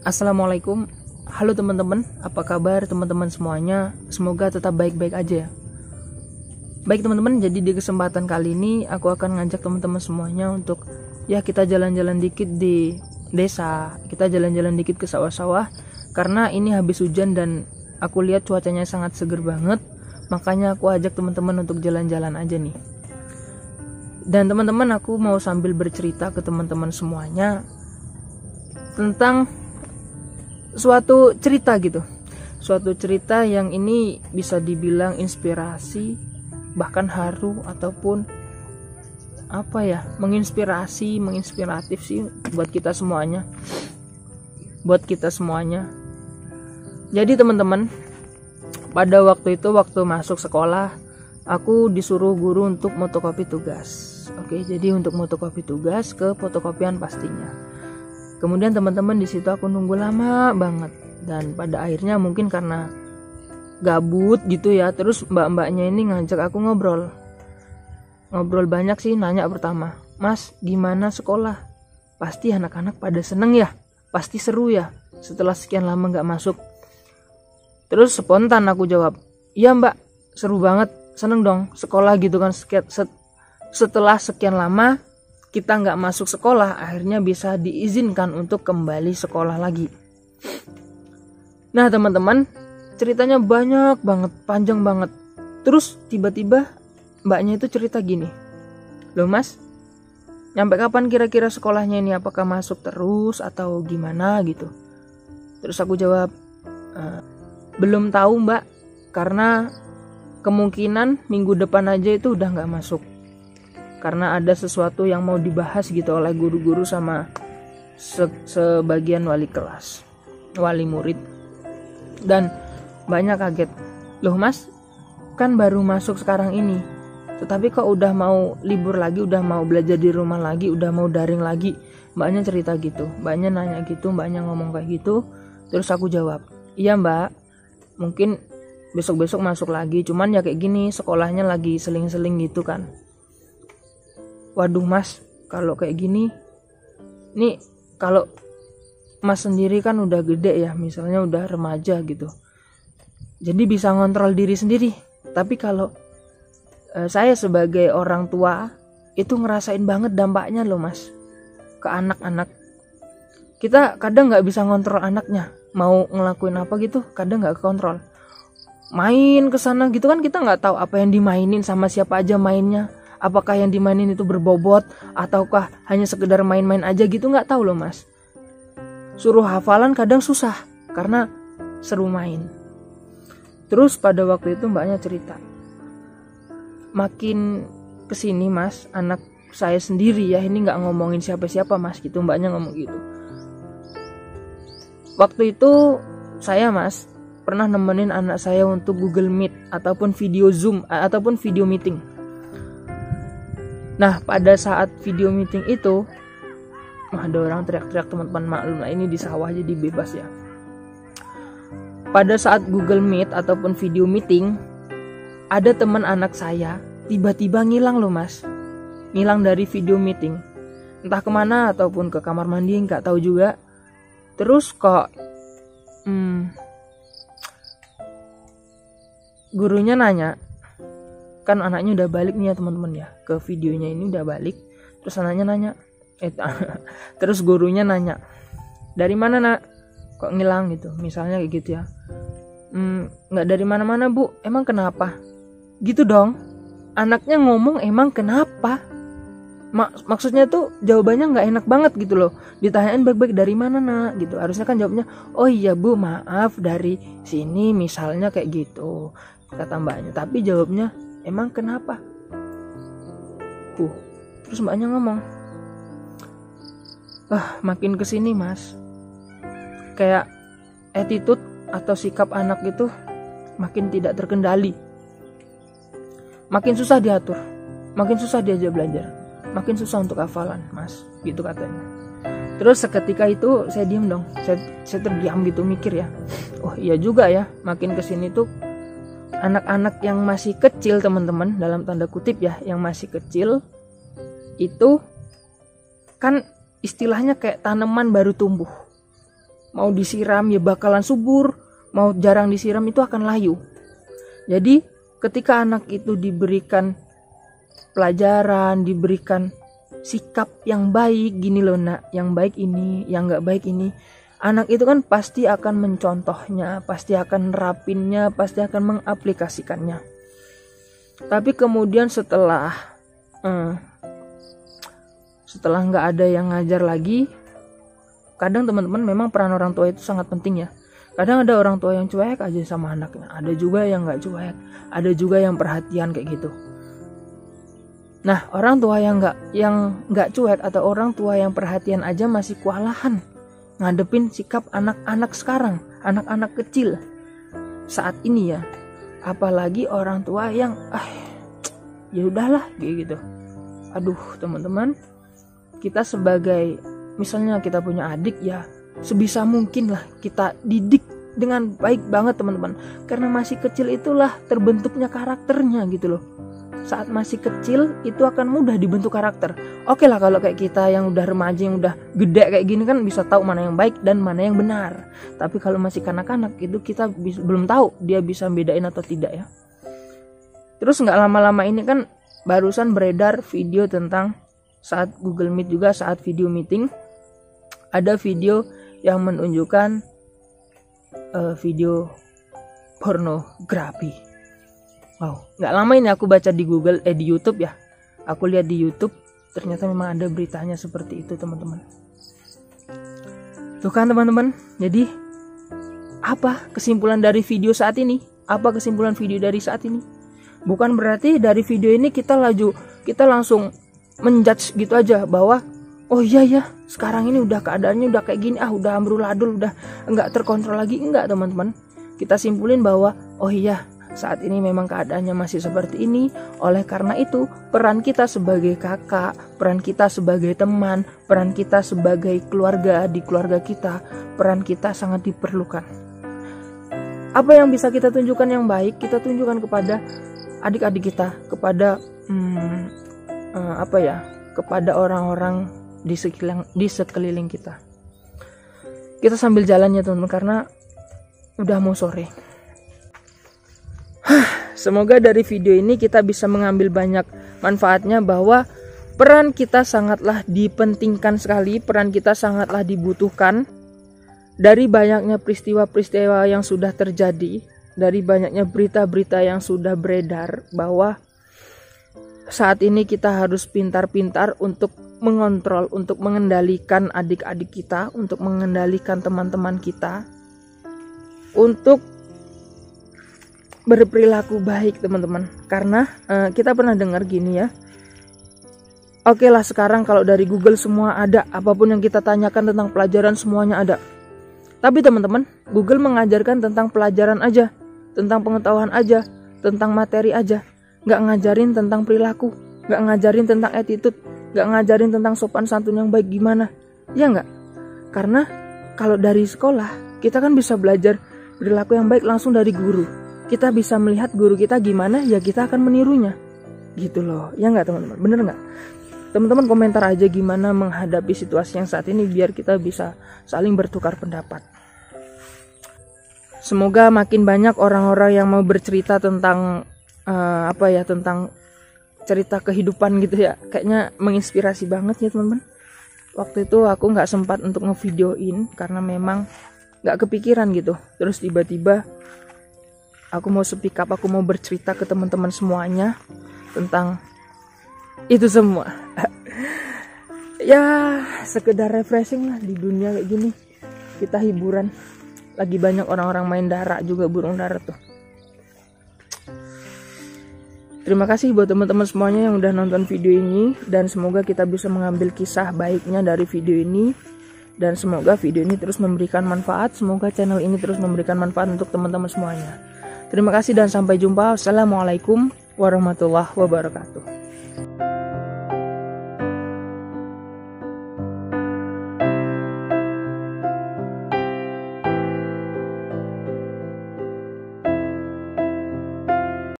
Assalamualaikum. Halo teman-teman, apa kabar teman-teman semuanya? Semoga tetap baik-baik aja ya. Baik teman-teman, jadi di kesempatan kali ini aku akan ngajak teman-teman semuanya untuk kita jalan-jalan dikit di desa. Kita jalan-jalan dikit ke sawah-sawah karena ini habis hujan dan aku lihat cuacanya sangat seger banget. Makanya aku ajak teman-teman untuk jalan-jalan aja nih. Dan teman-teman, aku mau sambil bercerita ke teman-teman semuanya tentang suatu cerita gitu. Suatu cerita yang ini bisa dibilang inspirasi, bahkan haru ataupun menginspiratif sih buat kita semuanya. Jadi teman-teman, pada waktu masuk sekolah, aku disuruh guru untuk fotokopi tugas. Oke, jadi untuk fotokopi tugas ke fotokopian pastinya. Kemudian teman-teman di situ aku nunggu lama banget, dan pada akhirnya mungkin karena gabut gitu ya, terus mbak-mbaknya ini ngajak aku ngobrol banyak sih. Nanya pertama, "Mas, gimana sekolah? Pasti anak-anak pada seneng ya? Pasti seru ya setelah sekian lama nggak masuk?" Terus spontan aku jawab, "Iya mbak, seru banget, seneng dong sekolah gitu kan. Setelah sekian lama kita nggak masuk sekolah, akhirnya bisa diizinkan untuk kembali sekolah lagi." Nah teman-teman, ceritanya banyak banget, panjang banget. Terus tiba-tiba mbaknya itu cerita gini, "Loh mas, nyampe kapan kira-kira sekolahnya ini? Apakah masuk terus atau gimana gitu?" Terus aku jawab, "Belum tahu mbak, karena kemungkinan minggu depan aja itu udah nggak masuk. Karena ada sesuatu yang mau dibahas gitu oleh guru-guru sama sebagian wali kelas, wali murid." Dan banyak kaget, "Loh mas, kan baru masuk sekarang ini, tetapi kok udah mau libur lagi, udah mau belajar di rumah lagi, udah mau daring lagi?" Mbaknya cerita gitu, mbaknya nanya gitu, mbaknya ngomong kayak gitu. Terus aku jawab, "Iya mbak, mungkin besok-besok masuk lagi, cuman ya kayak gini, sekolahnya lagi seling-seling gitu kan." "Waduh mas, kalau kayak gini, nih kalau mas sendiri kan udah gede ya, misalnya udah remaja gitu, jadi bisa ngontrol diri sendiri. Tapi kalau saya sebagai orang tua itu ngerasain banget dampaknya loh mas ke anak-anak. Kita kadang nggak bisa ngontrol anaknya, mau ngelakuin apa gitu, kadang nggak kontrol. Main kesana gitu kan, kita nggak tahu apa yang dimainin, sama siapa aja mainnya. Apakah yang dimainin itu berbobot ataukah hanya sekedar main-main aja gitu, nggak tahu loh mas. Suruh hafalan kadang susah karena seru main." Terus pada waktu itu mbaknya cerita, "Makin kesini mas, anak saya sendiri ya, ini nggak ngomongin siapa-siapa mas," gitu, mbaknya ngomong gitu. "Waktu itu saya mas pernah nemenin anak saya untuk Google Meet ataupun video Zoom ataupun video meeting. Nah pada saat video meeting itu ada orang teriak-teriak, teman-teman maklum lah ini di sawah jadi bebas ya. Pada saat Google Meet ataupun video meeting, ada teman anak saya tiba-tiba ngilang loh mas, ngilang dari video meeting, entah kemana ataupun ke kamar mandi, nggak tahu juga. Terus kok gurunya nanya, kan anaknya udah balik nih ya teman-teman ya, ke videonya ini udah balik. Terus anaknya nanya, terus gurunya nanya, "Dari mana nak? Kok ngilang?" gitu, misalnya kayak gitu ya. "Nggak dari mana-mana bu, emang kenapa?" Gitu dong, anaknya ngomong emang kenapa. Maksudnya tuh jawabannya nggak enak banget gitu loh. Ditanyain baik-baik, "Dari mana nak?" gitu, harusnya kan jawabnya, "Oh iya bu, maaf dari sini," misalnya kayak gitu kata mbaknya. Tapi jawabnya, "Emang kenapa?" Terus mbaknya ngomong, "Makin kesini mas, kayak attitude atau sikap anak itu makin tidak terkendali, makin susah diatur, makin susah diajak belajar, makin susah untuk hafalan mas," gitu katanya. Terus seketika itu saya diam dong, saya terdiam gitu, mikir ya, oh iya juga ya, makin kesini tuh anak-anak yang masih kecil teman-teman, dalam tanda kutip ya, yang masih kecil itu kan istilahnya kayak tanaman baru tumbuh. mau disiram ya bakalan subur, mau jarang disiram itu akan layu. Jadi ketika anak itu diberikan pelajaran, diberikan sikap yang baik, gini loh nak, yang baik ini, yang nggak baik ini, anak itu kan pasti akan mencontohnya, pasti akan nerapinnya, pasti akan mengaplikasikannya. Tapi kemudian setelah nggak ada yang ngajar lagi, kadang teman-teman memang peran orang tua itu sangat penting ya. Kadang ada orang tua yang cuek aja sama anaknya, ada juga yang nggak cuek, ada juga yang perhatian kayak gitu. Nah, orang tua yang nggak cuek atau orang tua yang perhatian aja masih kewalahan ngadepin sikap anak-anak sekarang, anak-anak kecil saat ini ya. Apalagi orang tua yang ya udahlah gitu. Aduh, teman-teman, kita sebagai misalnya kita punya adik ya, sebisa mungkin lah kita didik dengan baik banget teman-teman. Karena masih kecil itulah terbentuknya karakternya gitu loh. Saat masih kecil itu akan mudah dibentuk karakter. Oke lah kalau kayak kita yang udah remaja, yang udah gede kayak gini kan bisa tahu mana yang baik dan mana yang benar. Tapi kalau masih kanak-kanak itu kita belum tahu dia bisa bedain atau tidak ya. Terus nggak lama-lama ini kan barusan beredar video tentang saat Google Meet juga, saat video meeting ada video yang menunjukkan video pornografi. Wow, nggak lama ini aku baca di Google, di YouTube ya. Aku lihat di YouTube, ternyata memang ada beritanya seperti itu teman-teman. Tuh kan teman-teman, jadi apa kesimpulan dari video saat ini? Apa kesimpulan video dari saat ini? Bukan berarti dari video ini kita langsung menjudge gitu aja bahwa oh iya ya sekarang ini udah keadaannya udah kayak gini, udah amburadul, udah nggak terkontrol lagi. Enggak teman-teman, kita simpulin bahwa oh iya saat ini memang keadaannya masih seperti ini. Oleh karena itu peran kita sebagai kakak, peran kita sebagai teman, peran kita sebagai keluarga di keluarga kita, peran kita sangat diperlukan. Apa yang bisa kita tunjukkan yang baik, kita tunjukkan kepada adik-adik kita, kepada kepada orang-orang di sekeliling kita. Kita sambil jalan ya teman-teman, karena udah mau sore. Semoga dari video ini kita bisa mengambil banyak manfaatnya, bahwa peran kita sangatlah dipentingkan sekali, peran kita sangatlah dibutuhkan. Dari banyaknya peristiwa-peristiwa yang sudah terjadi, dari banyaknya berita-berita yang sudah beredar, bahwa saat ini kita harus pintar-pintar untuk mengontrol, untuk mengendalikan adik-adik kita, untuk mengendalikan teman-teman kita, untuk berperilaku baik teman-teman. Karena kita pernah dengar gini ya, oke lah sekarang kalau dari Google semua ada, apapun yang kita tanyakan tentang pelajaran semuanya ada. Tapi teman-teman, Google mengajarkan tentang pelajaran aja, tentang pengetahuan aja, tentang materi aja, nggak ngajarin tentang perilaku, nggak ngajarin tentang attitude, nggak ngajarin tentang sopan santun yang baik gimana, ya nggak? Karena kalau dari sekolah kita kan bisa belajar perilaku yang baik langsung dari guru. Kita bisa melihat guru kita gimana, ya kita akan menirunya, gitu loh, ya nggak teman-teman? Bener nggak? Teman-teman komentar aja gimana menghadapi situasi yang saat ini, biar kita bisa saling bertukar pendapat. Semoga makin banyak orang-orang yang mau bercerita tentang tentang cerita kehidupan gitu ya. Kayaknya menginspirasi banget ya teman-teman. Waktu itu aku nggak sempat untuk ngevideoin karena memang nggak kepikiran gitu. Terus tiba-tiba aku mau speak up, aku mau bercerita ke teman-teman semuanya tentang itu semua. Ya sekedar refreshing lah di dunia kayak gini. Kita hiburan. Lagi banyak orang-orang main dara juga, burung dara tuh. Terima kasih buat teman-teman semuanya yang udah nonton video ini, dan semoga kita bisa mengambil kisah baiknya dari video ini, dan semoga video ini terus memberikan manfaat. Semoga channel ini terus memberikan manfaat untuk teman-teman semuanya. Terima kasih dan sampai jumpa. Wassalamualaikum warahmatullahi wabarakatuh.